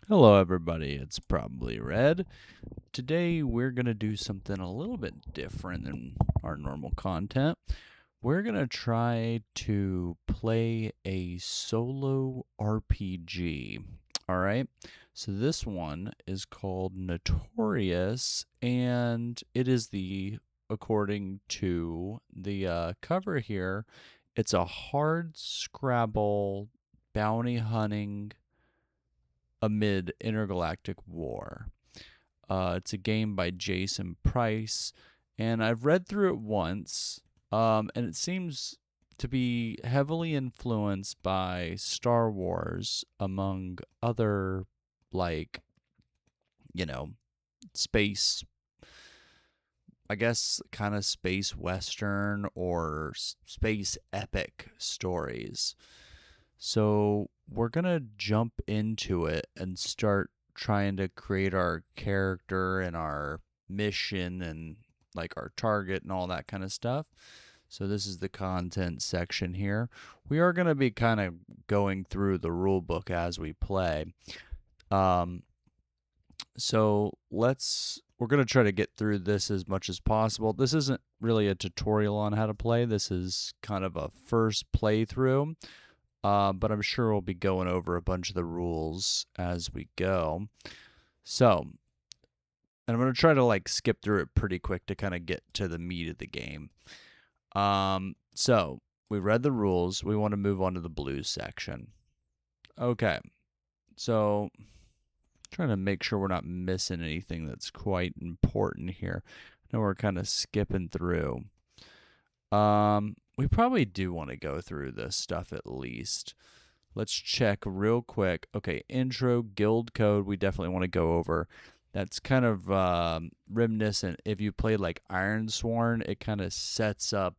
Hello, everybody. It's probably Red. Today, we're going to do something a little bit different than our normal content. We're going to try to play a solo RPG. All right. So, this one is called Notorious, and it is according to the cover here, it's a hard Scrabble bounty hunting amid intergalactic war. It's a game by Jason Price, and I've read through it once, and it seems to be heavily influenced by Star Wars, among other, like, you know, space, I guess, kind of space western or space epic stories. So we're going to jump into it and start trying to create our character and our mission and like our target and all that kind of stuff. So this is the content section here. We are going to be kind of going through the rule book as we play. Um, we're going to try to get through this as much as possible. This isn't really a tutorial on how to play. This is kind of a first playthrough. But I'm sure we'll be going over a bunch of the rules as we go. So, and I'm going to try to like skip through it pretty quick to kind of get to the meat of the game. So we read the rules. We want to move on to the blues section. Okay. So, trying to make sure we're not missing anything that's quite important here. I know we're kind of skipping through. We probably do want to go through this stuff at least. Let's check real quick. Okay, intro, guild code, we definitely want to go over. That's kind of reminiscent. If you played like Ironsworn, it kind of sets up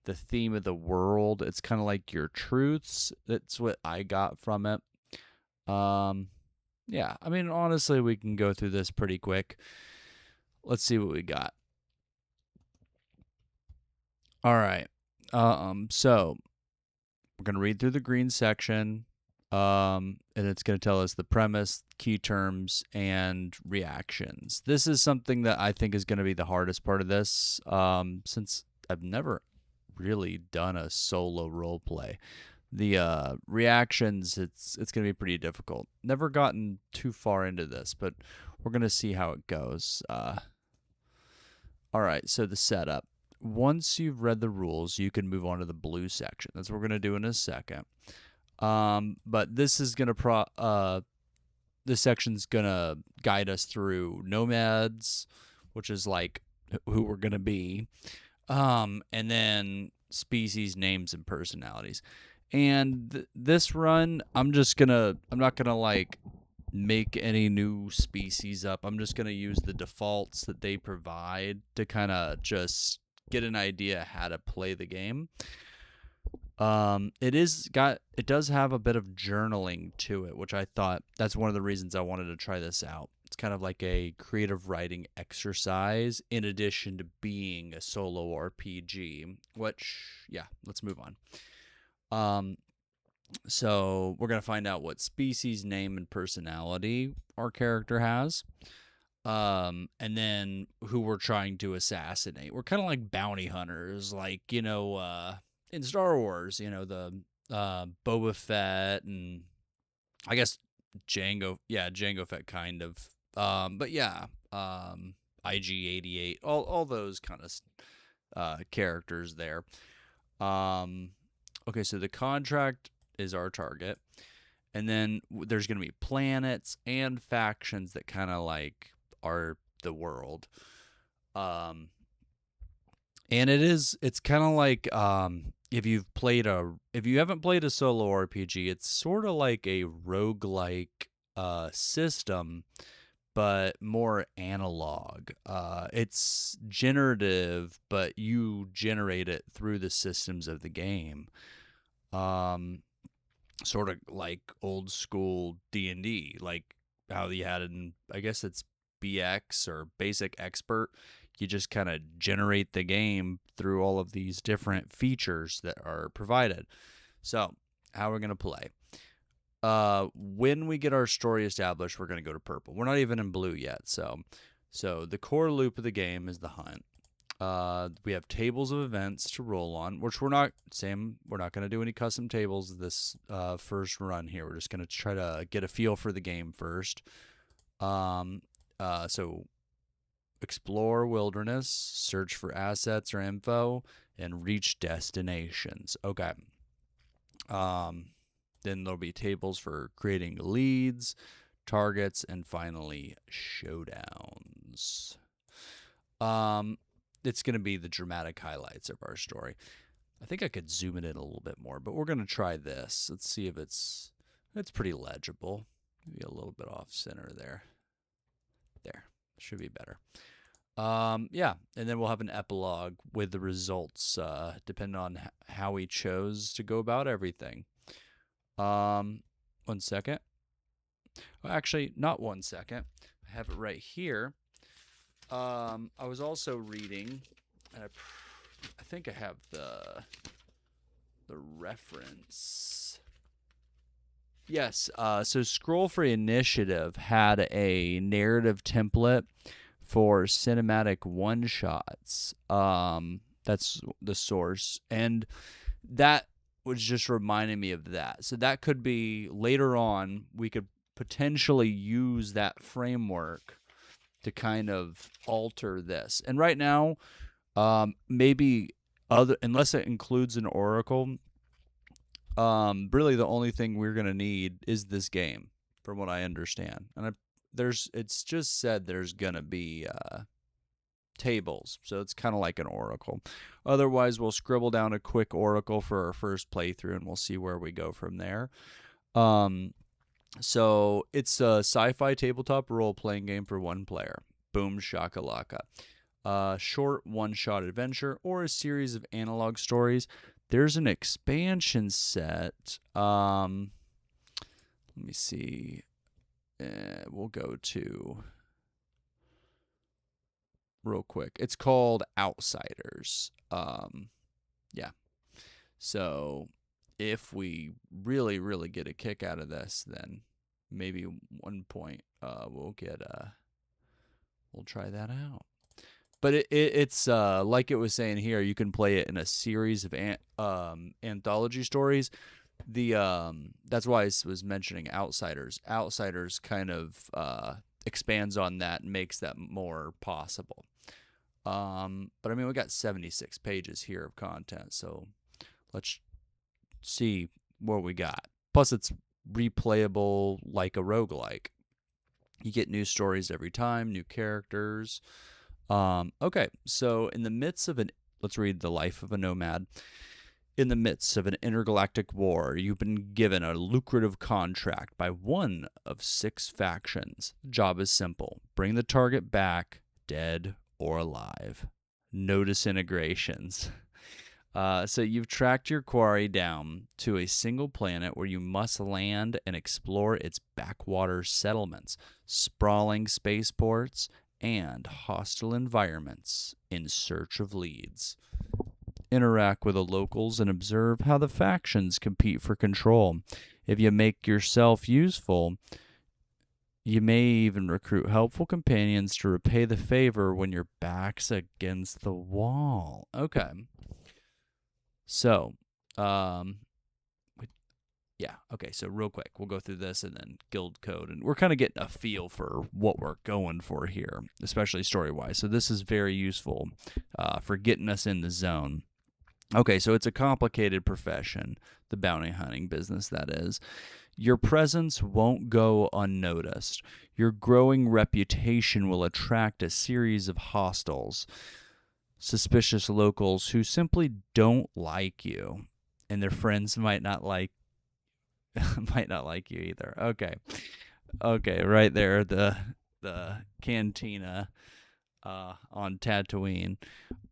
the theme of the world. It's kind of like your truths. That's what I got from it. Yeah, I mean, honestly, we can go through this pretty quick. Let's see what we got. All right. So we're going to read through the green section, and it's going to tell us the premise, key terms, and reactions. This is something that I think is going to be the hardest part of this, since I've never really done a solo role play. The reactions, it's going to be pretty difficult. Never gotten too far into this, but we're going to see how it goes. All right, so the setup. Once you've read the rules, you can move on to the blue section. That's what we're going to do in a second. But this is going to this section's going to guide us through nomads, which is like who we're going to be. And then species, names, and personalities. And this run, I'm not going to like make any new species up. I'm just going to use the defaults that they provide to kind of just get an idea how to play the game. It does have a bit of journaling to it, which I thought that's one of the reasons I wanted to try this out. It's kind of like a creative writing exercise in addition to being a solo RPG, which yeah, let's move on. So we're gonna find out what species, name, and personality our character has. And then who we're trying to assassinate. We're kind of like bounty hunters, like, in Star Wars, the Boba Fett and I guess Jango Fett kind of. But yeah, IG-88, all those kind of characters there. Okay, so the contract is our target, and then there's going to be planets and factions that kind of like are the world. And it's kind of like if you haven't played a solo RPG, it's sort of like a roguelike system, but more analog. It's generative, but you generate it through the systems of the game. Um, Sort of like old school D&D, like how you had in, I guess it's BX or Basic Expert. You just kind of generate the game through all of these different features that are provided. So, how we're going to play. when we get our story established, we're going to go to purple. We're not even in blue yet. So the core loop of the game is the hunt. We have tables of events to roll on, which we're not going to do any custom tables this first run here. We're just going to try to get a feel for the game first. So explore wilderness, search for assets or info, and reach destinations. Okay. Then there'll be tables for creating leads, targets, and finally showdowns. It's going to be the dramatic highlights of our story. I think I could zoom it in a little bit more, but we're going to try this. Let's see if it's pretty legible. Maybe a little bit off center there. There. Should be better. Yeah, and then we'll have an epilogue with the results, depending on how we chose to go about everything. 1 second. Well, actually, not 1 second. I have it right here. I was also reading, and I think I have the reference. Yes, so Scroll Free Initiative had a narrative template for cinematic one-shots. That's the source. And that was just reminding me of that. So that could be later on, we could potentially use that framework to kind of alter this. And right now, maybe unless it includes an oracle, really the only thing we're going to need is this game, from what I understand. And it's just said there's going to be tables, so it's kind of like an oracle. Otherwise, we'll scribble down a quick oracle for our first playthrough, and we'll see where we go from there. So it's a sci-fi tabletop role-playing game for one player. Boom shakalaka. Short one-shot adventure or a series of analog stories. There's an expansion set. Let me see. We'll go to real quick. It's called Outsiders. Yeah. So if we really, really get a kick out of this, then maybe 1 point we'll try that out. But it's like it was saying here, you can play it in a series of anthology stories. That's why I was mentioning Outsiders. Outsiders kind of expands on that and makes that more possible. But I mean, we got 76 pages here of content, so let's see what we got. Plus, it's replayable like a roguelike. You get new stories every time, new characters. Okay, so in the midst of let's read The Life of a Nomad. In the midst of an intergalactic war, you've been given a lucrative contract by one of 6 factions. Job is simple. Bring the target back, dead or alive. No disintegrations. So you've tracked your quarry down to a single planet where you must land and explore its backwater settlements, sprawling spaceports, and hostile environments in search of leads. Interact with the locals and observe how the factions compete for control. If you make yourself useful, you may even recruit helpful companions to repay the favor when your back's against the wall. Okay. So, yeah, okay, so real quick, we'll go through this and then guild code, and we're kind of getting a feel for what we're going for here, especially story-wise. So this is very useful for getting us in the zone. Okay, so it's a complicated profession, the bounty hunting business, that is. Your presence won't go unnoticed. Your growing reputation will attract a series of hostiles, suspicious locals who simply don't like you, and their friends might not like you either. Okay, right there, the cantina on Tatooine.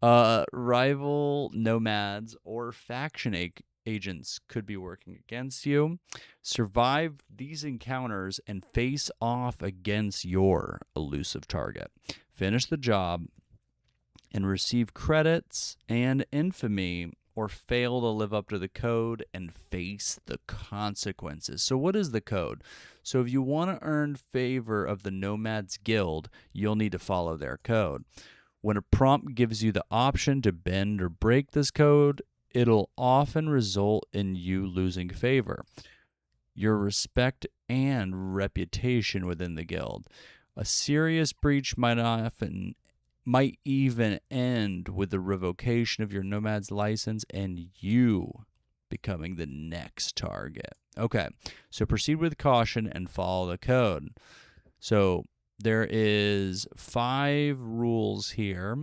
Rival nomads or faction agents could be working against you. Survive these encounters and face off against your elusive target. Finish the job and receive credits and infamy or fail to live up to the code and face the consequences. So what is the code? So if you want to earn favor of the Nomads Guild, you'll need to follow their code. When a prompt gives you the option to bend or break this code, it'll often result in you losing favor, your respect, and reputation within the guild. A serious breach might even end with the revocation of your Nomad's license and you becoming the next target. Okay, so proceed with caution and follow the code. So there is 5 rules here.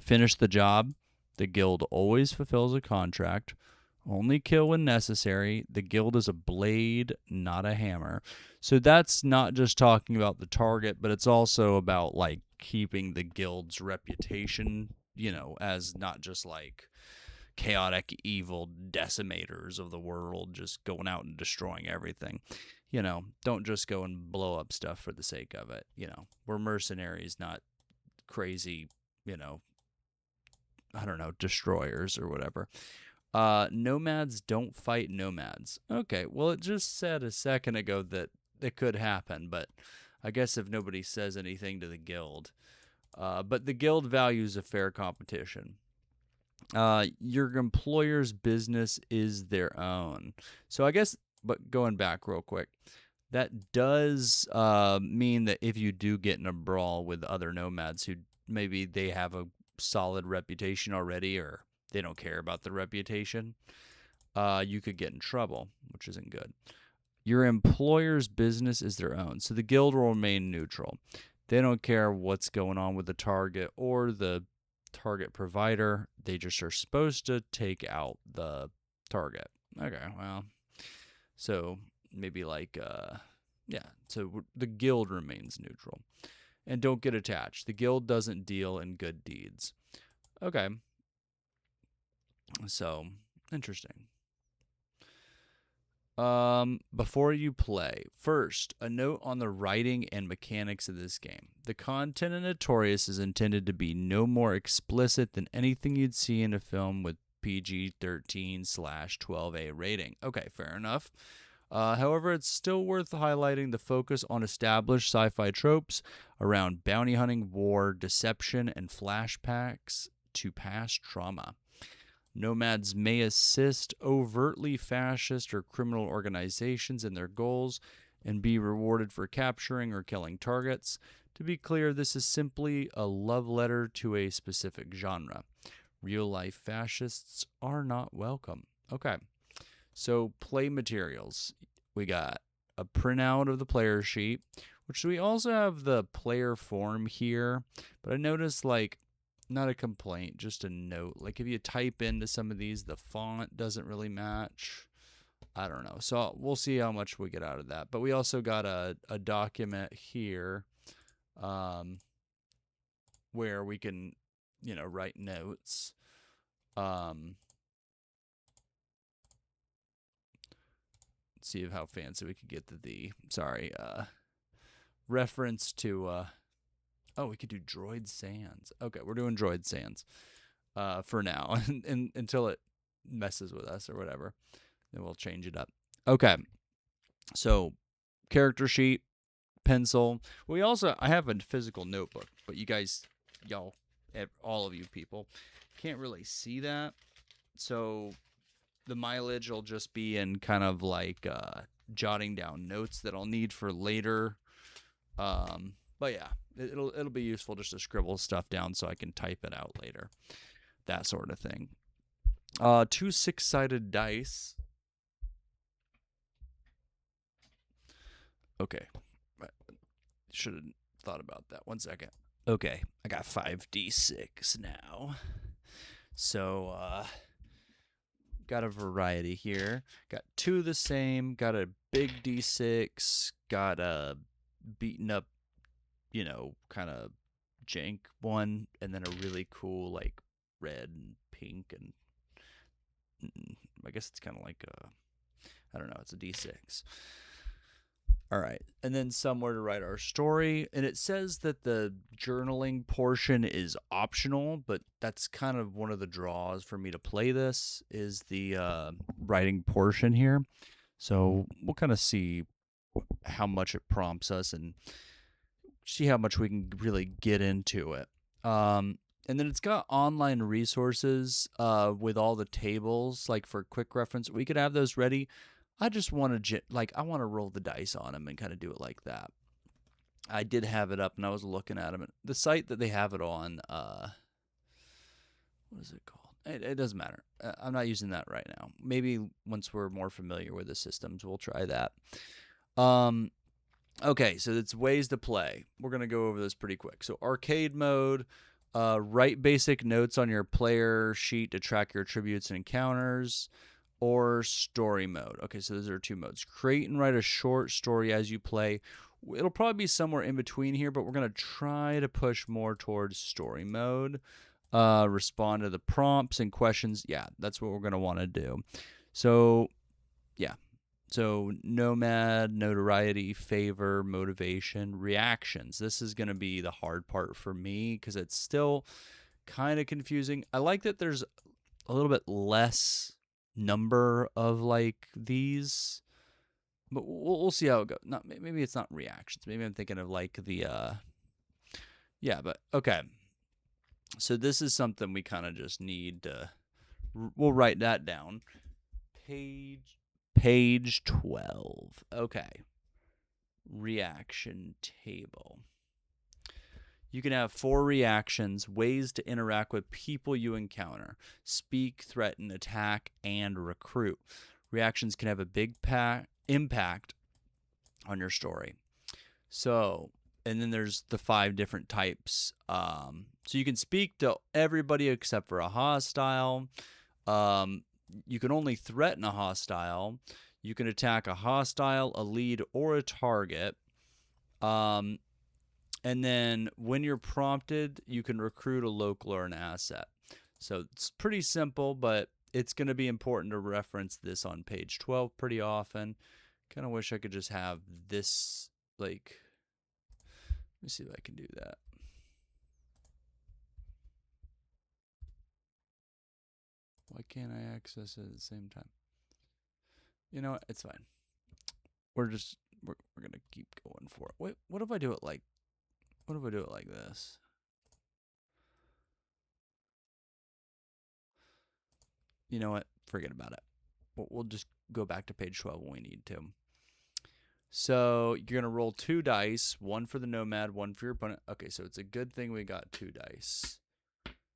Finish the job. The guild always fulfills a contract. Only kill when necessary. The guild is a blade, not a hammer. So that's not just talking about the target, but it's also about like keeping the guild's reputation, as not just like chaotic, evil decimators of the world just going out and destroying everything. Don't just go and blow up stuff for the sake of it. We're mercenaries, not crazy, I don't know, destroyers or whatever. Nomads don't fight nomads. Okay, well, it just said a second ago that it could happen, but I guess if nobody says anything to the guild. But the guild values a fair competition. Your employer's business is their own. So I guess, but going back real quick, that does mean that if you do get in a brawl with other nomads who maybe they have a solid reputation already or they don't care about the reputation, you could get in trouble, which isn't good. Your employer's business is their own, so the guild will remain neutral. They don't care what's going on with the target or the target provider. They just are supposed to take out the target. Okay, well, so maybe like, so the guild remains neutral. And don't get attached. The guild doesn't deal in good deeds. Okay. So, interesting. Before you play, first, a note on the writing and mechanics of this game. The content in Notorious is intended to be no more explicit than anything you'd see in a film with PG-13/12A rating. Okay, fair enough. However, it's still worth highlighting the focus on established sci-fi tropes around bounty hunting, war, deception, and flashbacks to past trauma. Nomads may assist overtly fascist or criminal organizations in their goals and be rewarded for capturing or killing targets. To be clear, this is simply a love letter to a specific genre. Real-life fascists are not welcome. Okay, so play materials. We got a printout of the player sheet, which we also have the player form here, but I noticed not a complaint, just a note. Like if you type into some of these, the font doesn't really match. I don't know. So we'll see how much we get out of that. But we also got a document here where we can, write notes. See how fancy we could get the reference to we could do Droid Sans. Okay, we're doing Droid Sans for now and until it messes with us or whatever. Then we'll change it up. Okay, so character sheet, pencil. I have a physical notebook, but y'all, all of you people, can't really see that. So the mileage will just be in kind of like jotting down notes that I'll need for later. But yeah, it'll be useful just to scribble stuff down so I can type it out later. That sort of thing. 2 6-sided dice. Okay. Should have thought about that. 1 second. Okay, I got 5d6 now. So, got a variety here. Got 2 the same. Got a big d6. Got a beaten up, kind of jank one, and then a really cool like red and pink, and I guess it's kind of like I don't know, it's a d6. All right. And then somewhere to write our story. And it says that the journaling portion is optional, but that's kind of one of the draws for me to play this is the writing portion here. So we'll kind of see how much it prompts us and see how much we can really get into it. And then it's got online resources with all the tables, like for quick reference. We could have those ready. I just want to I want to roll the dice on them and kind of do it like that. I did have it up and I was looking at them. The site that they have it on, what is it called? It doesn't matter. I'm not using that right now. Maybe once we're more familiar with the systems, we'll try that. Okay, so it's ways to play. We're going to go over this pretty quick. So arcade mode, write basic notes on your player sheet to track your attributes and encounters, or story mode. Okay, so those are two modes. Create and write a short story as you play. It'll probably be somewhere in between here, but we're going to try to push more towards story mode. Respond to the prompts and questions. Yeah, that's what we're going to want to do. So, yeah. So, nomad, notoriety, favor, motivation, reactions. This is going to be the hard part for me because it's still kind of confusing. I like that there's a little bit less number of like these, but we'll see how it goes. Not maybe it's not reactions. Maybe I'm thinking of like the yeah, but okay. So this is something we kind of just need to. We'll write that down. Page 12. Okay. Reaction table. You can have 4 reactions, ways to interact with people you encounter: speak, threaten, attack, and recruit. Reactions can have a big impact on your story. So, and then there's the 5 different types. So you can speak to everybody except for a hostile. You can only threaten a hostile. You can attack a hostile, a lead, or a target. And then when you're prompted, you can recruit a local or an asset. So it's pretty simple, but it's going to be important to reference this on page 12 pretty often. Kind of wish I could just have this, like, let me see if I can do that. Why can't I access it at the same time? You know what? It's fine. We're going to keep going for it. Wait, what if I do it like this? You know what? Forget about it. We'll just go back to page 12 when we need to. So you're going to roll 2 dice, 1 for the nomad, 1 for your opponent. Okay, so it's a good thing we got 2 dice.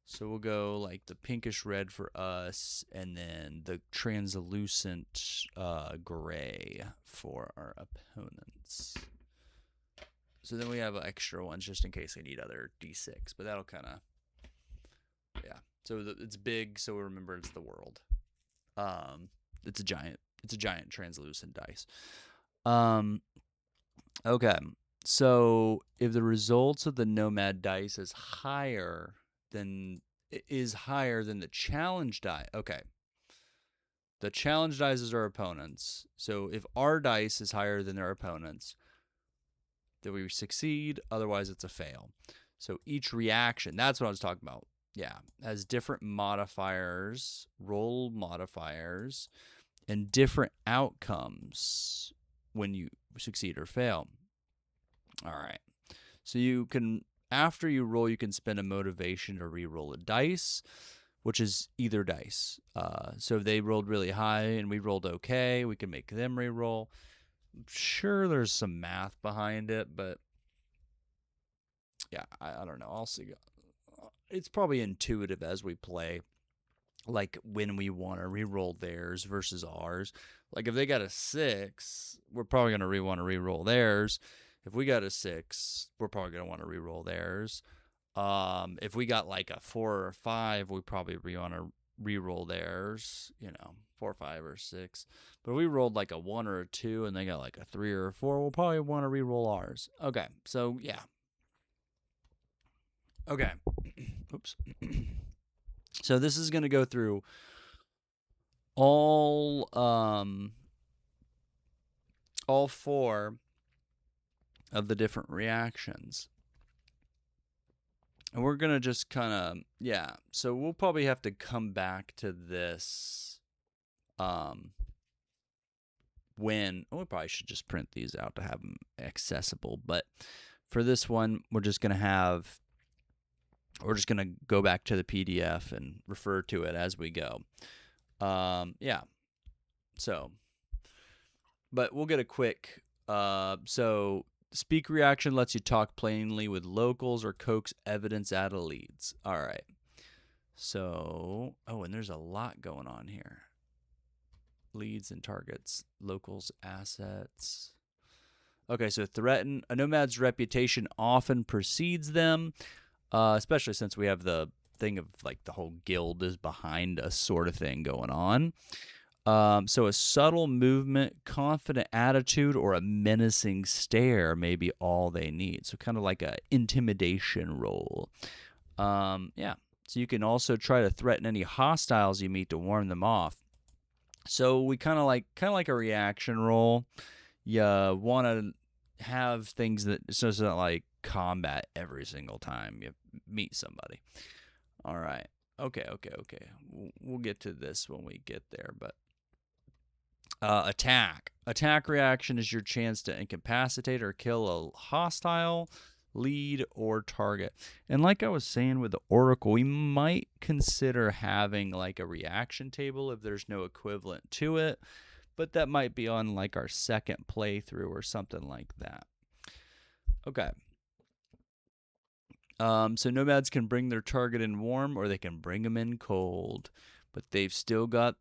So we'll go like the pinkish red for us, and then the translucent gray for our opponents. So then we have extra ones just in case we need other d6, but that'll kind of, yeah. So it's big, so remember it's the world. It's a giant translucent dice. Okay. So if the results of the nomad dice is higher than the challenge die. Okay. The challenge dice is our opponents. So if our dice is higher than their opponents, then we succeed. Otherwise, it's a fail. So each reaction, that's what I was talking about. Yeah, has different modifiers, roll modifiers, and different outcomes when you succeed or fail. All right. So you can, after you roll, you can spend a motivation to re-roll a dice, which is either dice. So if they rolled really high and we rolled okay, we can make them re-roll. I'm sure there's some math behind it, but yeah, I don't know. I'll see. It's probably intuitive as we play, like when we want to re-roll theirs versus ours. Like if they got a 6, we're probably going to want to re-roll theirs. If we got a 6, we're probably going to want to re-roll theirs. If we got like a 4 or 5, we probably want to re-roll theirs, 4, 5, or 6. But if we rolled like a 1 or a 2 and they got like a 3 or a 4, we'll probably want to re-roll ours. Okay, so yeah. Okay. Oops. So this is going to go through all 4 of the different reactions. And we're going to just kind of, yeah. So we'll probably have to come back to this when, we probably should just print these out to have them accessible. But for this one, we're just going to go back to the PDF and refer to it as we go. Yeah. So, but we'll get a quick, so speak reaction lets you talk plainly with locals or coax evidence out of leads. All right. So, and there's a lot going on here. Leads and targets, locals, assets. Okay, so threaten. A nomad's reputation often precedes them, especially since we have the thing of like the whole guild is behind us sort of thing going on. So a subtle movement, confident attitude, or a menacing stare may be all they need. So kind of like a intimidation roll. Yeah. So you can also try to threaten any hostiles you meet to warn them off. So we kind of like a reaction roll. You want to have things that so it's not like combat every single time you meet somebody. All right. Okay. We'll get to this when we get there, but attack. Attack reaction is your chance to incapacitate or kill a hostile, lead, or target. And like I was saying with the Oracle, we might consider having like a reaction table if there's no equivalent to it, but that might be on like our second playthrough or something like that. Okay. So nomads can bring their target in warm or they can bring them in cold, but they've still got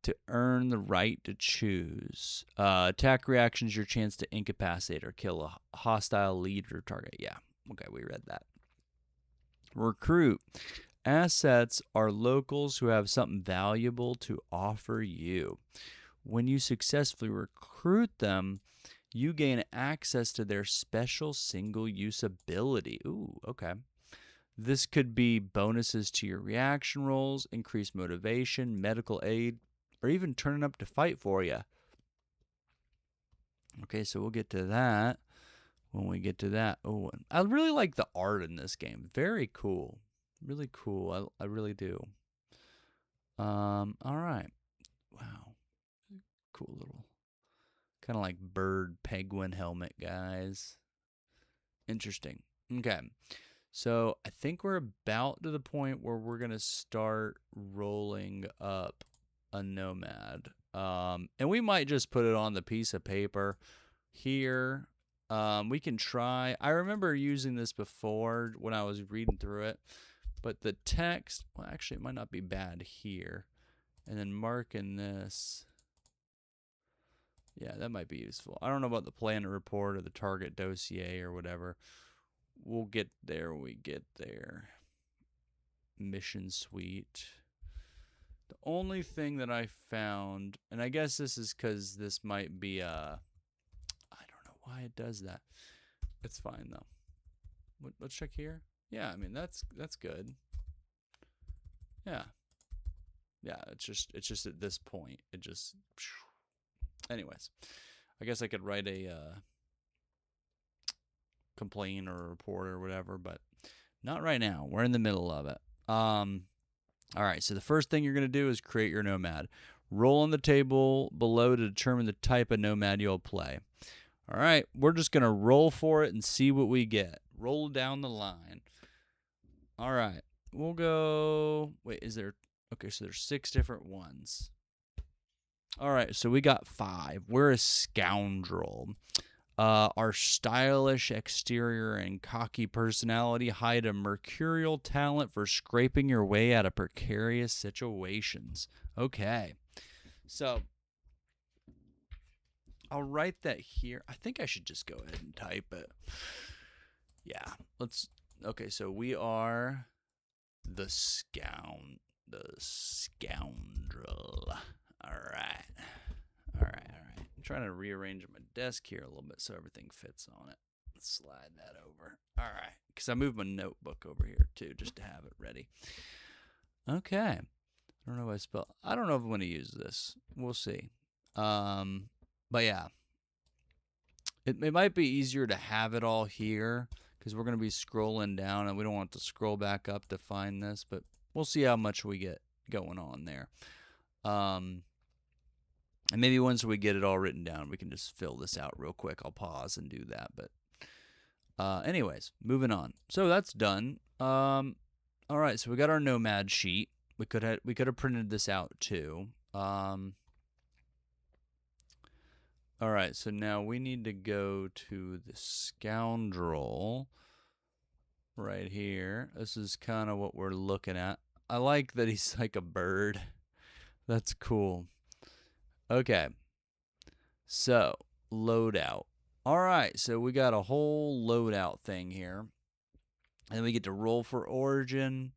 to earn the right to choose. Attack reaction is your chance to incapacitate or kill a hostile lead or target. Yeah, okay, we read that. Recruit. Assets are locals who have something valuable to offer you. When you successfully recruit them, you gain access to their special single-use ability. Ooh, okay. This could be bonuses to your reaction rolls, increased motivation, medical aid, or even turning up to fight for you. Okay, so we'll get to that when we get to that. Oh, I really like the art in this game. Very cool. Really cool. I really do. All right. Wow. Cool little kind of like bird penguin helmet, guys. Interesting. Okay. So I think we're about to the point where we're going to start rolling up a nomad. And we might just put it on the piece of paper here. We can try. I remember using this before when I was reading through it. But the text, well, actually, it might not be bad here. And then marking this. Yeah, that might be useful. I don't know about the planet report or the target dossier or whatever. We'll get there when we get there. Mission suite. The only thing that I found, and I guess this is because this might be a, I don't know why it does that. It's fine though. Let's check here. Yeah, I mean that's good. Yeah, it's just at this point it just. Anyways, I guess I could write a complaint or a report or whatever, but not right now. We're in the middle of it. All right, so the first thing you're going to do is create your nomad. Roll on the table below to determine the type of nomad you'll play. All right, we're just going to roll for it and see what we get. Roll down the line. All right, we'll go. Wait, is there? Okay, so there's 6 different ones. All right, so we got 5. We're a scoundrel. Our stylish exterior and cocky personality hide a mercurial talent for scraping your way out of precarious situations. Okay. So, I'll write that here. I think I should just go ahead and type it. Yeah. Okay, so we are the scoundrel. All right. I'm trying to rearrange my desk here a little bit so everything fits on it. Let's slide that over. All right. Because I moved my notebook over here too, just to have it ready. Okay. I don't know if I don't know if I'm going to use this. We'll see. But yeah. It might be easier to have it all here because we're going to be scrolling down and we don't want to scroll back up to find this, but we'll see how much we get going on there. And maybe once we get it all written down, we can just fill this out real quick. I'll pause and do that. But anyways, moving on. So that's done. All right, so we got our Nomad sheet. We could have printed this out too. All right, so now we need to go to the scoundrel right here. This is kind of what we're looking at. I like that he's like a bird. That's cool. Okay. So, loadout. All right, so we got a whole loadout thing here. And then we get to roll for origin,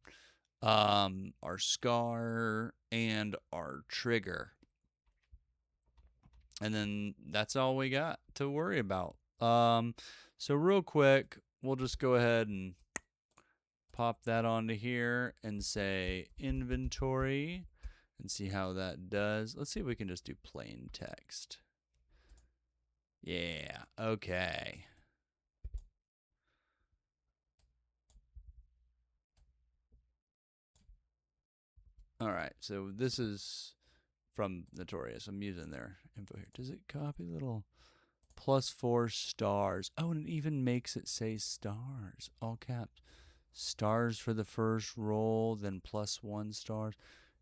our scar, and our trigger. And then that's all we got to worry about. So real quick, we'll just go ahead and pop that onto here and say inventory and see how that does. Let's see if we can just do plain text. Yeah, okay. All right, so this is from Notorious. I'm using their info here. Does it copy little +4 stars? Oh, and it even makes it say stars, all caps. Stars for the first roll, then +1 stars.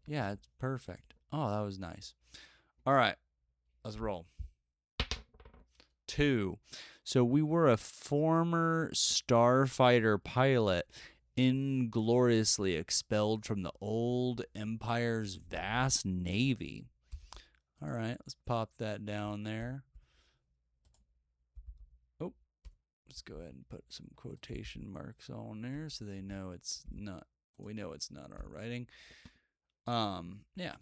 Yeah, it's perfect. Oh, that was nice. All right, let's roll. 2. So we were a former starfighter pilot ingloriously expelled from the old empire's vast navy. All right, let's pop that down there. Oh, let's go ahead and put some quotation marks on there so they know it's not, we know it's not our writing. Yeah.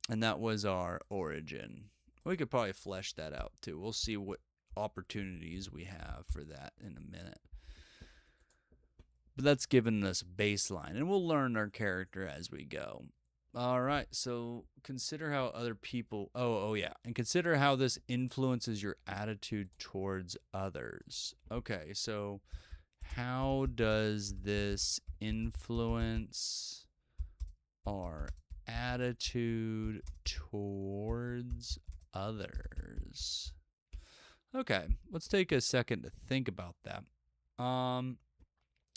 And that was our origin. We could probably flesh that out too. We'll see what opportunities we have for that in a minute. But that's given us baseline, and we'll learn our character as we go. All right, so consider how other people, oh yeah, and consider how this influences your attitude towards others. Okay, so how does this influence our attitude towards others? Okay, let's take a second to think about that.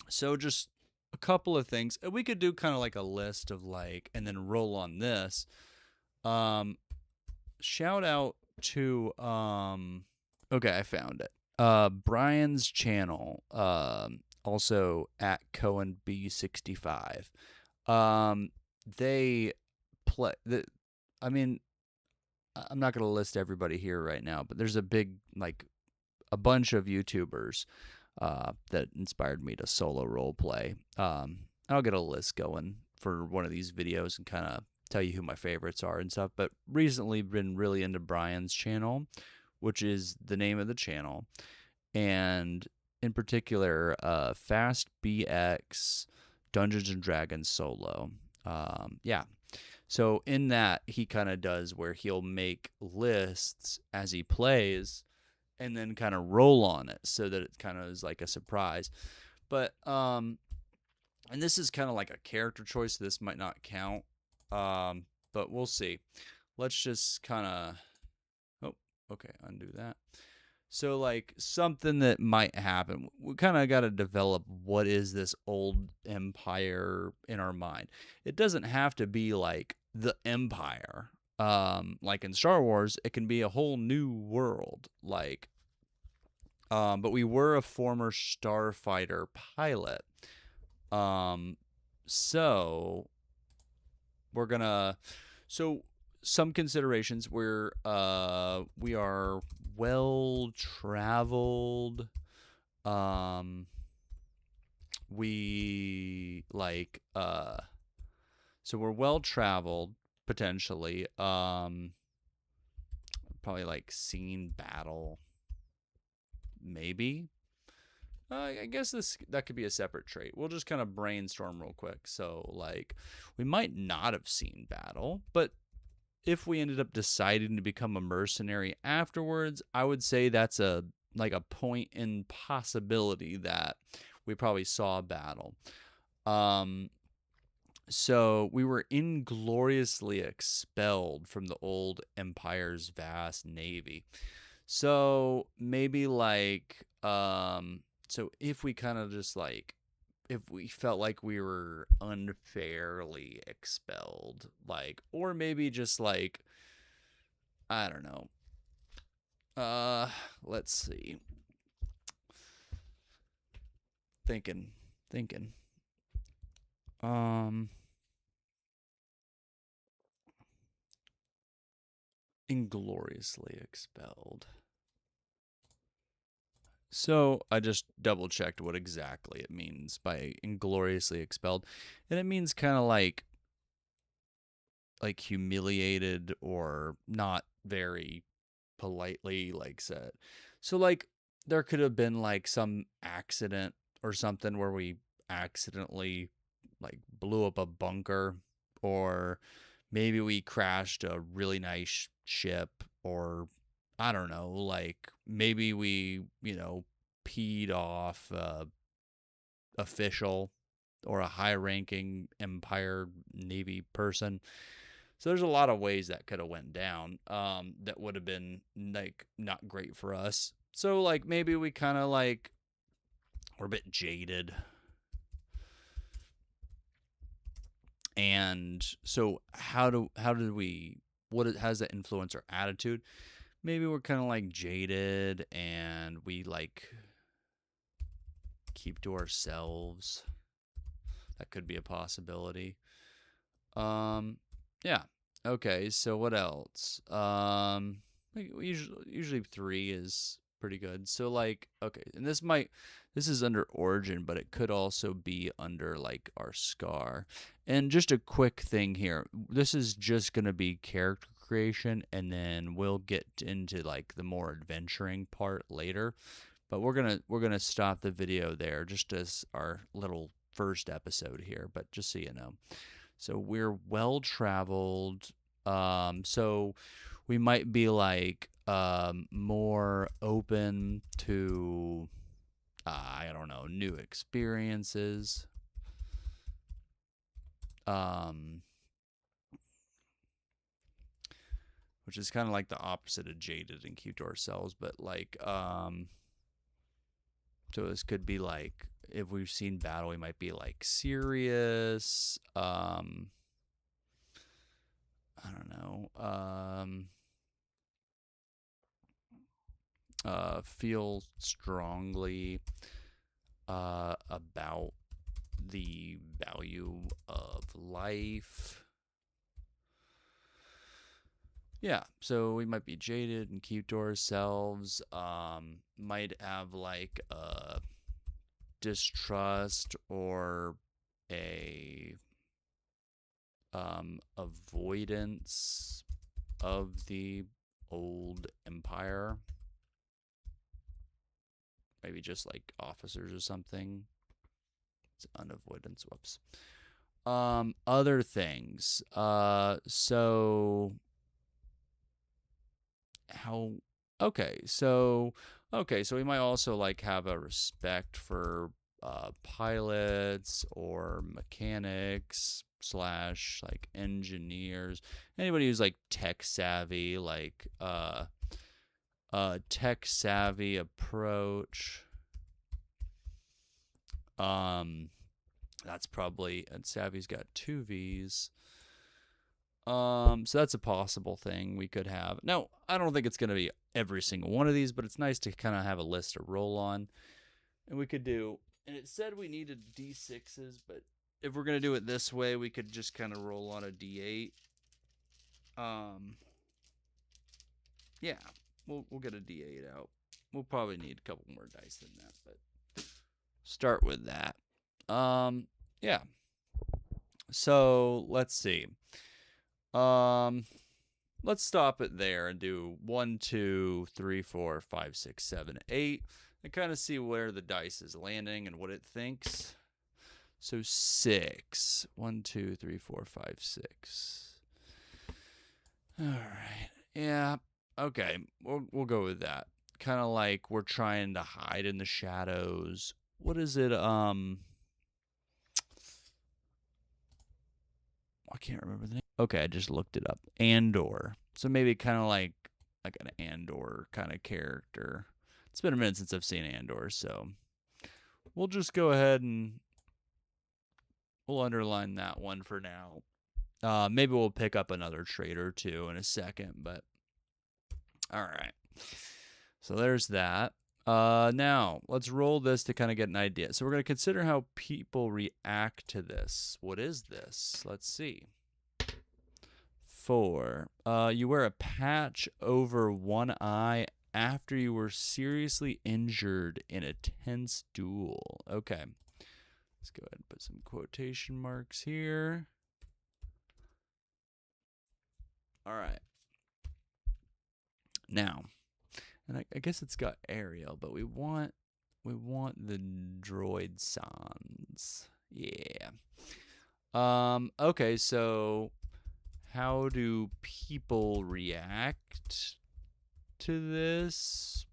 So just a couple of things. We could do kind of like a list of like, and then roll on this. Shout out to okay, I found it. Brian's channel, also at Cohen B65. They play the, I mean, I'm not going to list everybody here right now, but there's a big, like, a bunch of YouTubers that inspired me to solo role play. I'll get a list going for one of these videos and kind of tell you who my favorites are and stuff. But recently been really into Brian's channel, which is the name of the channel, and in particular, Fast BX Dungeons and Dragons solo. Yeah. So in that, he kind of does where he'll make lists as he plays and then kind of roll on it so that it kind of is like a surprise. But and this is kind of like a character choice, so this might not count. But we'll see. Let's just kind of, oh, okay, undo that. So like something that might happen, we kind of got to develop what is this old empire in our mind. It doesn't have to be like the empire. Like in Star Wars, it can be a whole new world. Like, but we were a former starfighter pilot. So we're gonna, so some considerations. We are well traveled. We like so we're well traveled potentially. Probably like seen battle. Maybe. I guess that could be a separate trait. We'll just kind of brainstorm real quick. So like we might not have seen battle, but if we ended up deciding to become a mercenary afterwards, I would say that's a point in possibility that we probably saw a battle. So we were ingloriously expelled from the old empire's vast navy. So maybe so if we kind of just if we felt like we were unfairly expelled, or maybe just I don't know. Let's see. Thinking. Um Ingloriously expelled. So I just double checked what exactly it means by ingloriously expelled. And it means kind of like humiliated or not very politely said. So there could have been some accident or something where we accidentally blew up a bunker, or maybe we crashed a really nice ship, or I don't know, maybe we, peed off a official or a high ranking Empire Navy person. So there's a lot of ways that could have went down that would have been not great for us. So maybe we kind of we're a bit jaded. And so how did we how does that influence our attitude? Maybe we're kind of jaded and we keep to ourselves. That could be a possibility. Yeah. Okay, so what else? Usually 3 is pretty good. So okay, and this is under origin, but it could also be under our scar. And just a quick thing here. This is just going to be character creation, and then we'll get into the more adventuring part later. But we're going to stop the video there just as our little first episode here, but just so you know. So we're well traveled. So we might be more open to I don't know, new experiences. Which is kind of the opposite of jaded and keep to ourselves, but so this could be if we've seen battle, we might be serious. I don't know. Feel strongly about the value of life. Yeah, so we might be jaded and keep to ourselves. Might have a distrust or a avoidance of the old empire. Maybe just officers or something. It's unavoidance. Whoops. Other things. So how? So we might also have a respect for pilots or mechanics slash engineers, anybody who's tech savvy, tech savvy approach. That's probably, and savvy's got 2 V's. So that's a possible thing we could have. Now, I don't think it's going to be every single one of these, but it's nice to kind of have a list to roll on. And we could do, and it said we needed D6s, but if we're going to do it this way, we could just kind of roll on a D8. Yeah, we'll get a D8 out. We'll probably need a couple more dice than that, but start with that. Yeah. So let's see. Let's stop it there and do 1, 2, 3, 4, 5, 6, 7, 8, and kind of see where the dice is landing and what it thinks. So 6. 1, 2, 3, 4, 5, 6. All right. Yeah. Okay. We'll go with that. Kind of like we're trying to hide in the shadows. What is it? I can't remember the name. Okay, I just looked it up. Andor. So maybe kind of like an Andor kind of character. It's been a minute since I've seen Andor, so we'll just go ahead and we'll underline that one for now. Maybe we'll pick up another trait or two in a second, but all right. So there's that. Now let's roll this to kind of get an idea. So we're going to consider how people react to this. What is this? Let's see. 4. You wear a patch over one eye after you were seriously injured in a tense duel. Okay. Let's go ahead and put some quotation marks here. All right. Now, and I guess it's got Ariel, but we want the droid sans. Yeah. Okay, so how do people react to this?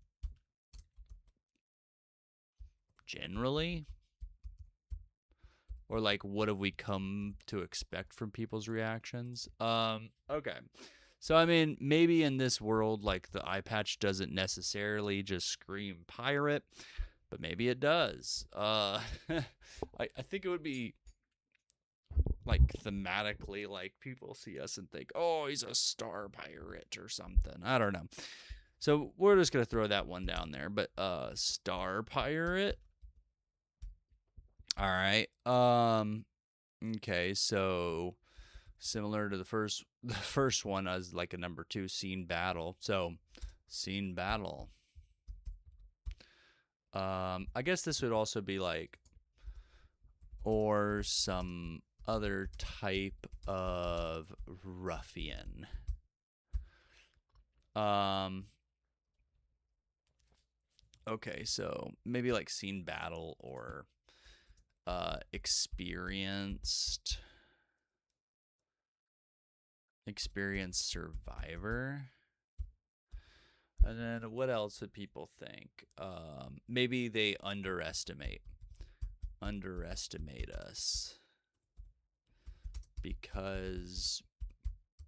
Generally? Or like what have we come to expect from people's reactions? Okay. So I mean, maybe in this world like the eye patch doesn't necessarily just scream pirate, but maybe it does. I think it would be like thematically like people see us and think, "Oh, he's a star pirate or something." I don't know. So we're just going to throw that one down there, but star pirate. All right. Okay, so similar to the first one as like a number 2 scene battle. So scene battle. I guess this would also be like or some other type of ruffian. Okay, so maybe like scene battle or experienced survivor. And then what else would people think? Maybe they underestimate us because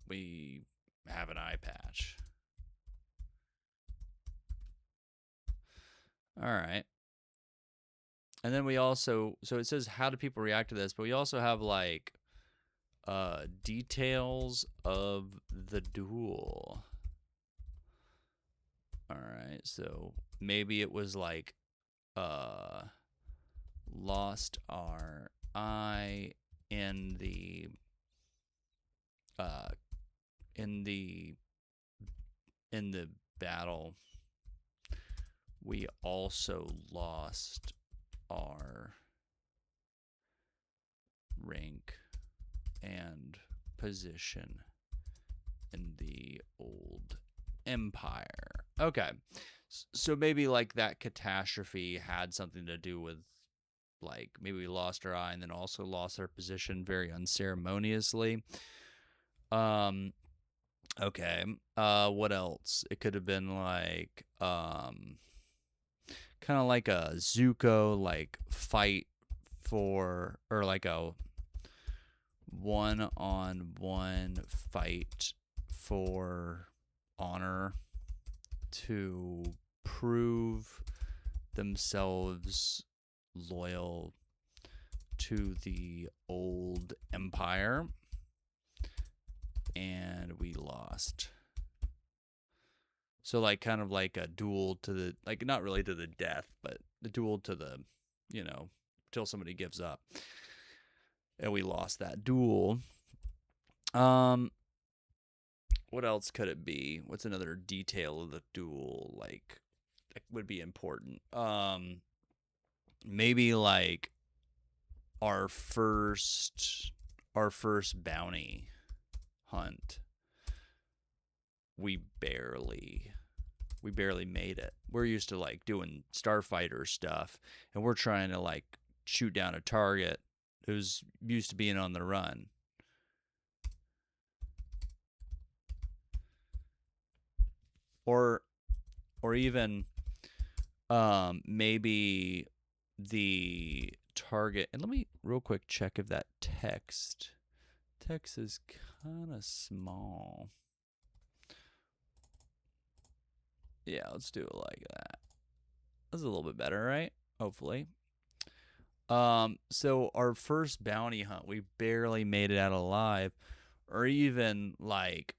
we have an eye patch. All right. And then we also, so it says how do people react to this, but we also have like details of the duel. All right, so maybe it was like lost our eye in the in the battle. We also lost our rank and position in the old empire. Okay. So maybe like that catastrophe had something to do with like maybe we lost our eye and then also lost our position very unceremoniously. Okay. What else? It could have been like kind of like a Zuko like fight for or like a one-on-one fight for honor to prove themselves loyal to the old empire, and we lost. So like kind of like a duel to the like not really to the death, but the duel to the till somebody gives up, and we lost that duel. What else could it be? What's another detail of the duel like that would be important? Maybe like our first bounty hunt. We barely made it. We're used to like doing starfighter stuff, and we're trying to like shoot down a target who's used to being on the run. or even maybe the target. And let me real quick check if that text is kind of small. Yeah, let's do it like that. That's a little bit better, right? Hopefully. So our first bounty hunt, we barely made it out alive, or even like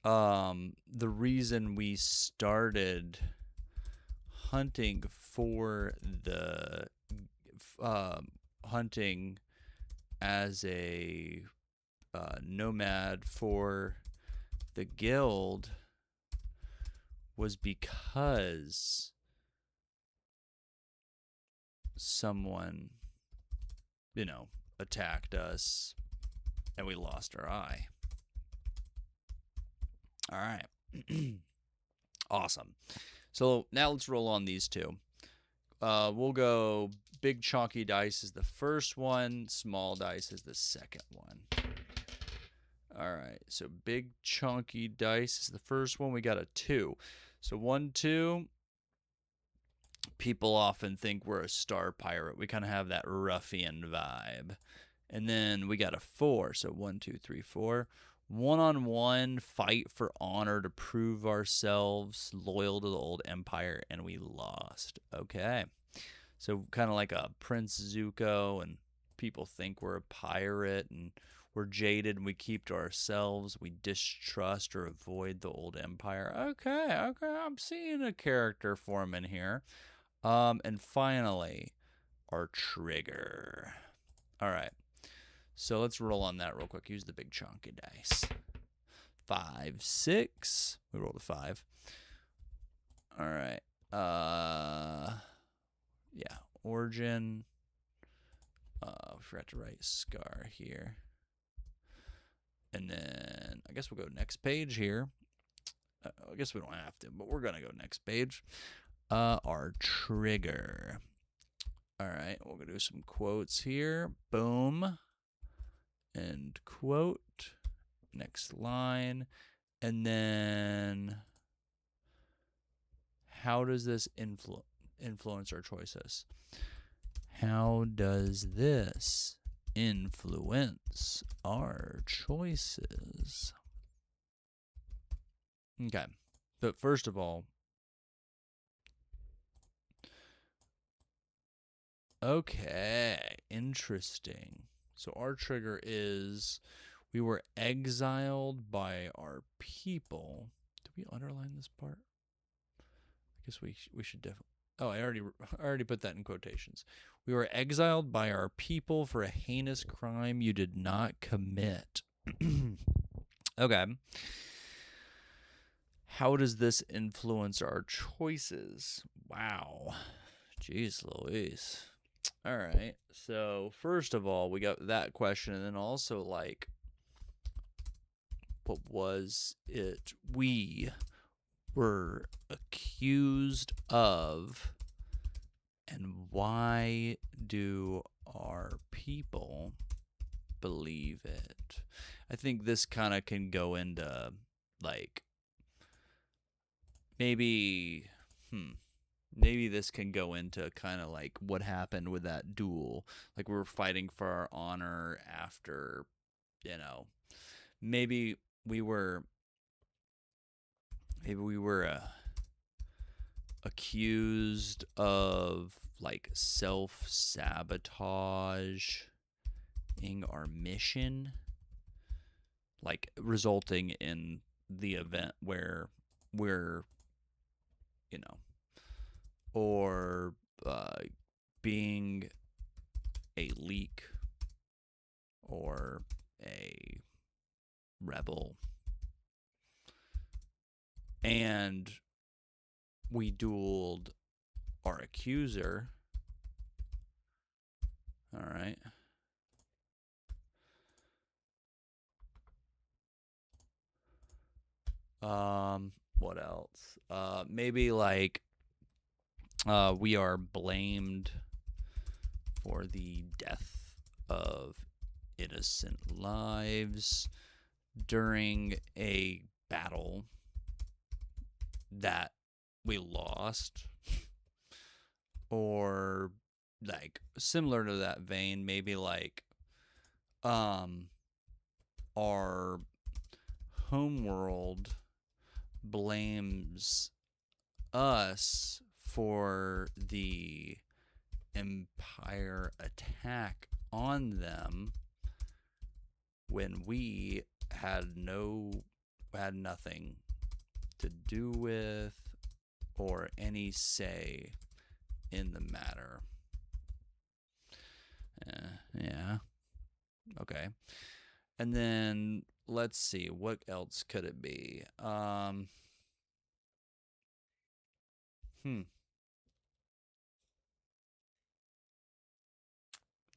the reason we started hunting for the hunting as a nomad for the guild was because someone, attacked us and we lost our eye. All right. Awesome. So now let's roll on these two. We'll go big chunky dice is the first one, small dice is the second one. All right, so big chunky dice is the first one. We got a 2. So 1, 2. People often think we're a star pirate. We kind of have that ruffian vibe. And then we got a 4. So 1, 2, 3, 4. One-on-one fight for honor to prove ourselves loyal to the old empire, and we lost. Okay. So kind of like a Prince Zuko, and people think we're a pirate, and we're jaded, and we keep to ourselves. We distrust or avoid the old empire. Okay, I'm seeing a character forming here. And finally, our trigger. All right. So let's roll on that real quick. Use the big chunky dice. 5, 6. We rolled a 5. All right. Yeah. Origin. We forgot to write Scar here. And then I guess we'll go next page here. I guess we don't have to, but we're going to go next page. Our trigger. All right. We're going to do some quotes here. Boom. End quote. Next line. And then how does this influence our choices? How does this influence our choices? Okay. But first of all, okay, interesting. So our trigger is we were exiled by our people. Did we underline this part? I guess we should definitely. Oh, I already put that in quotations. We were exiled by our people for a heinous crime you did not commit. Okay. How does this influence our choices? Wow. Jeez Louise. All right. So, first of all, we got that question, and then also, like, what was it we were accused of, and why do our people believe it? I think this kind of can go into, like, maybe this can go into kind of like what happened with that duel. Like we were fighting for our honor after, maybe we were accused of like self-sabotaging our mission, like resulting in the event where we're, or being a leak or a rebel. And we dueled our accuser. All right. What else? Maybe like we are blamed for the death of innocent lives during a battle that we lost, or like similar to that vein, maybe like um our homeworld blames us for the Empire attack on them when we had nothing to do with or any say in the matter. Yeah. Okay. And then let's see, what else could it be?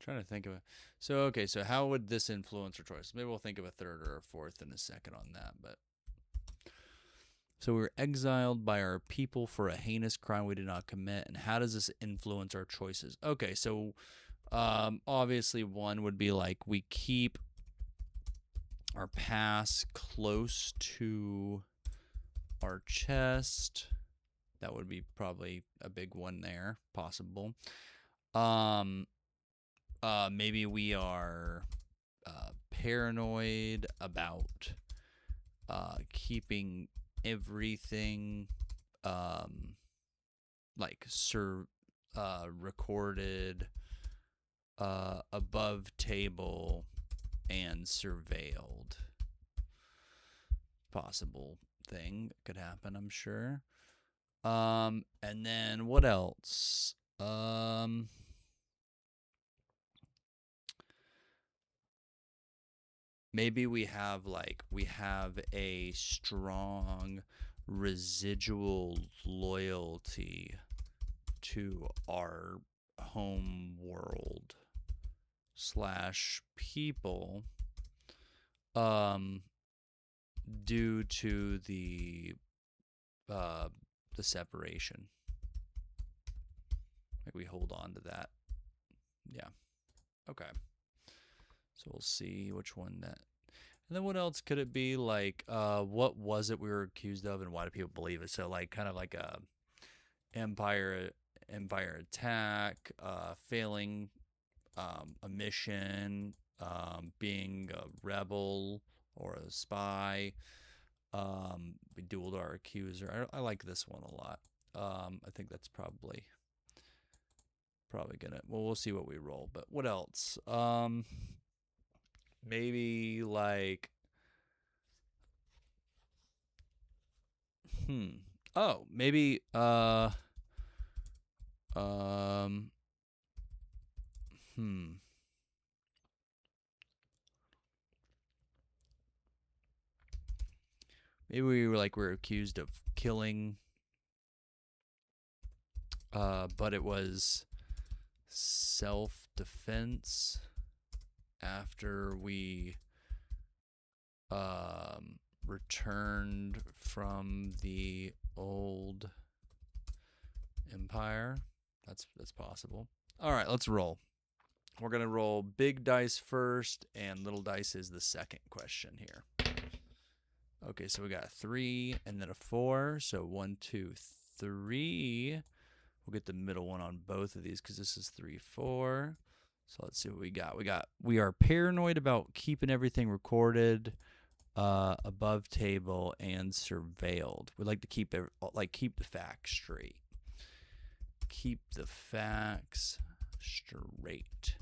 Trying to think of it. So okay, so how would this influence our choice? Maybe we'll think of a third or a fourth in a second on that. But so we were exiled by our people for a heinous crime we did not commit, and how does this influence our choices? Okay, so obviously one would be like we keep our past close to our chest. That would be probably a big one there, possible. Maybe we are paranoid about keeping everything like recorded above table and surveilled. Possible thing that could happen, I'm sure. And then what else? Maybe we have a strong residual loyalty to our home world / people due to the separation. Like we hold on to that. Yeah. Okay. So we'll see which one that. And then what else could it be? Like, what was it we were accused of, and why do people believe it? So like, kind of like a empire attack, failing a mission, being a rebel or a spy. We dueled our accuser. I like this one a lot. I think that's probably gonna. Well, we'll see what we roll. But what else? Maybe like. Oh, maybe. Um. Maybe we're accused of killing. But it was self-defense after we returned from the old empire. That's possible. All right, let's roll. We're going to roll big dice first, and little dice is the second question here. Okay, so we got a 3 and then a 4. So 1, 2, 3. We'll get the middle one on both of these because this is 3, 4. So let's see what we got. We are paranoid about keeping everything recorded above table and surveilled. We'd like to keep the facts straight. Keep the facts straight.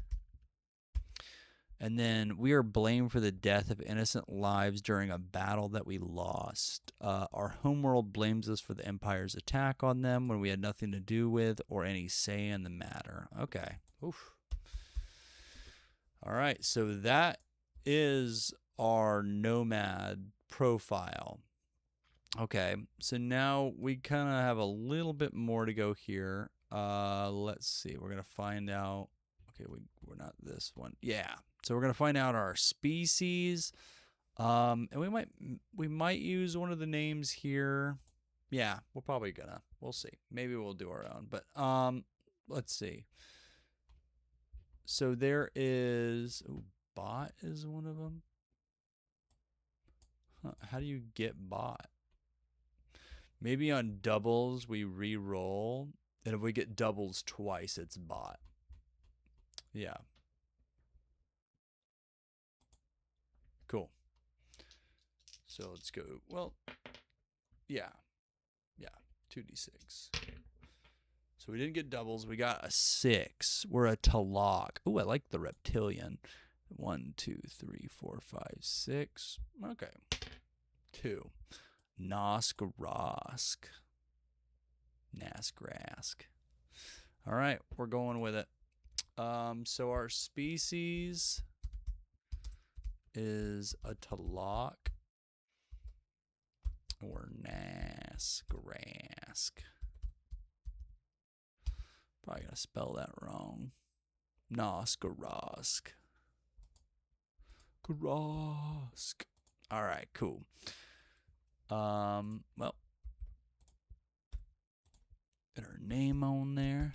And then we are blamed for the death of innocent lives during a battle that we lost. Our homeworld blames us for the Empire's attack on them when we had nothing to do with or any say in the matter. Okay. Oof. All right. So that is our nomad profile. Okay. So now we kind of have a little bit more to go here. Let's see. We're going to find out. Okay. We're not this one. Yeah. So we're going to find out our species. And we might use one of the names here. Yeah, we'll see. Maybe we'll do our own, but let's see. So there is bot is one of them. How do you get bot? Maybe on doubles we re-roll, and if we get doubles twice, it's bot. Yeah. Cool. So let's go. Well, yeah. Yeah. 2d6. So we didn't get doubles. We got a 6. We're a Talak. Ooh, I like the reptilian. 1, 2, 3, 4, 5, 6. Okay. 2. Nosk Rosk. Naskrask. All right, we're going with it. So our species is a Talak or Naskrask. Probably gonna spell that wrong. Noskarask. Grask. All right, cool. Well, get our name on there.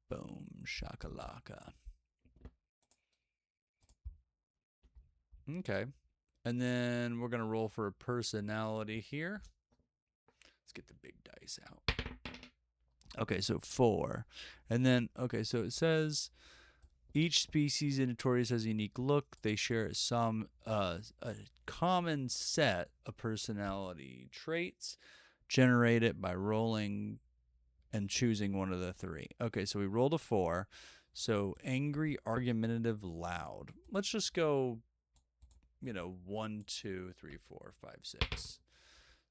Boom, shakalaka. Okay. And then we're going to roll for a personality here. Let's get the big dice out. Okay, so 4. And then, okay, so it says each species in Notorious has a unique look. They share a common set of personality traits generated by rolling and choosing one of the 3. Okay, so we rolled a 4. So angry, argumentative, loud. Let's just go, 1, 2, 3, 4, 5, 6.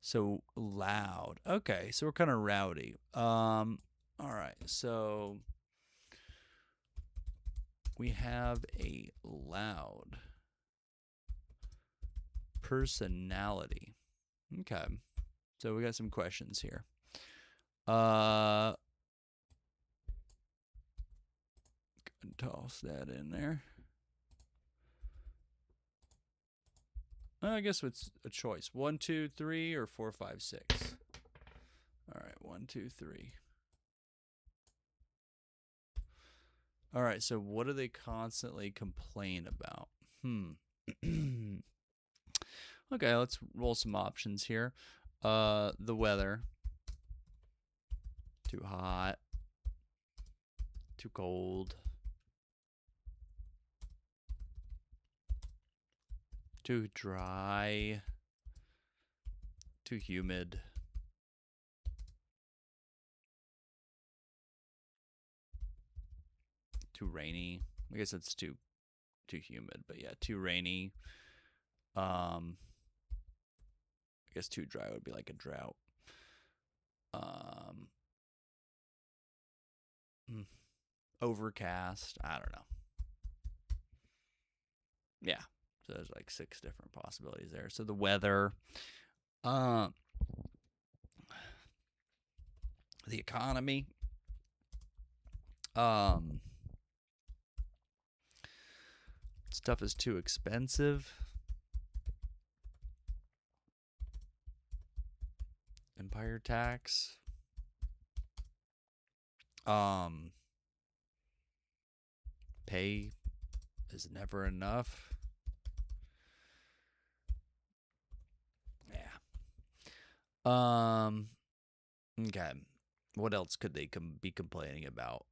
So loud. Okay, so we're kind of rowdy. All right, so we have a loud personality. Okay, so we got some questions here. Toss that in there. I guess it's a choice. 1, 2, 3, or 4, 5, 6. All right, 1, 2, 3. All right, so what do they constantly complain about? Okay, let's roll some options here. The weather. Too hot. Too cold. Too dry. Too humid. Too rainy. I guess it's too humid, but yeah, too rainy. I guess too dry would be like a drought. Overcast. I don't know. Yeah. So there's like 6 different possibilities there. So the weather, the economy, stuff is too expensive. Empire tax. Pay is never enough. Yeah. Okay. What else could they be complaining about?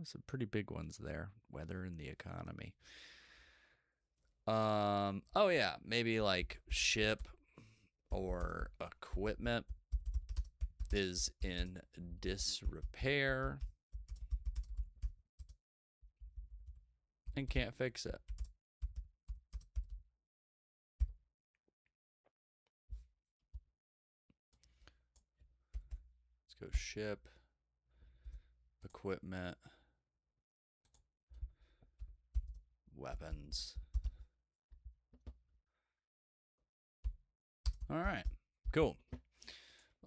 Some pretty big ones there. Weather and the economy. Oh yeah, maybe like ship or equipment is in disrepair and can't fix it. Let's go ship, equipment, weapons. All right, cool.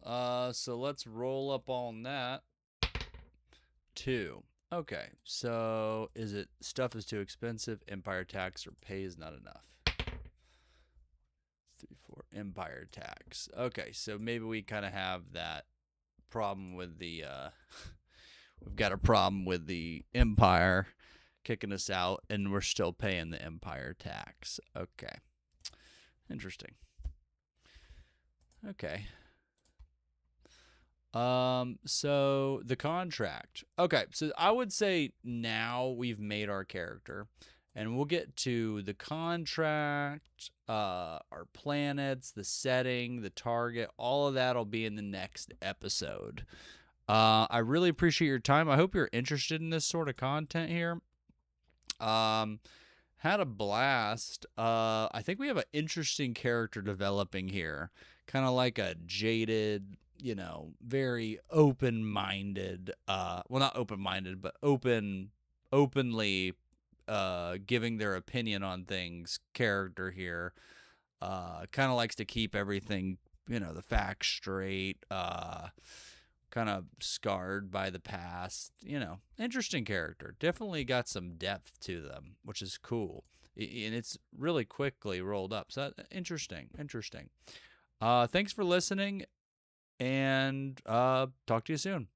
So let's roll up on that. 2. Okay, so is it stuff is too expensive, empire tax, or pay is not enough? 3, 4, empire tax. Okay, so maybe we kind of have that problem with the, we've got a problem with the empire kicking us out, and we're still paying the empire tax. Okay. Interesting. Okay. So the contract. Okay, so I would say now we've made our character, and we'll get to the contract, our planets, the setting, the target, all of that'll be in the next episode. I really appreciate your time. I hope you're interested in this sort of content here. Had a blast. I think we have an interesting character developing here, kind of like a jaded, very open-minded. Well, not open-minded, but openly, giving their opinion on things. Character here, kind of likes to keep everything, the facts straight. Kind of scarred by the past. Interesting character. Definitely got some depth to them, which is cool. And it's really quickly rolled up. So interesting. Thanks for listening, and talk to you soon.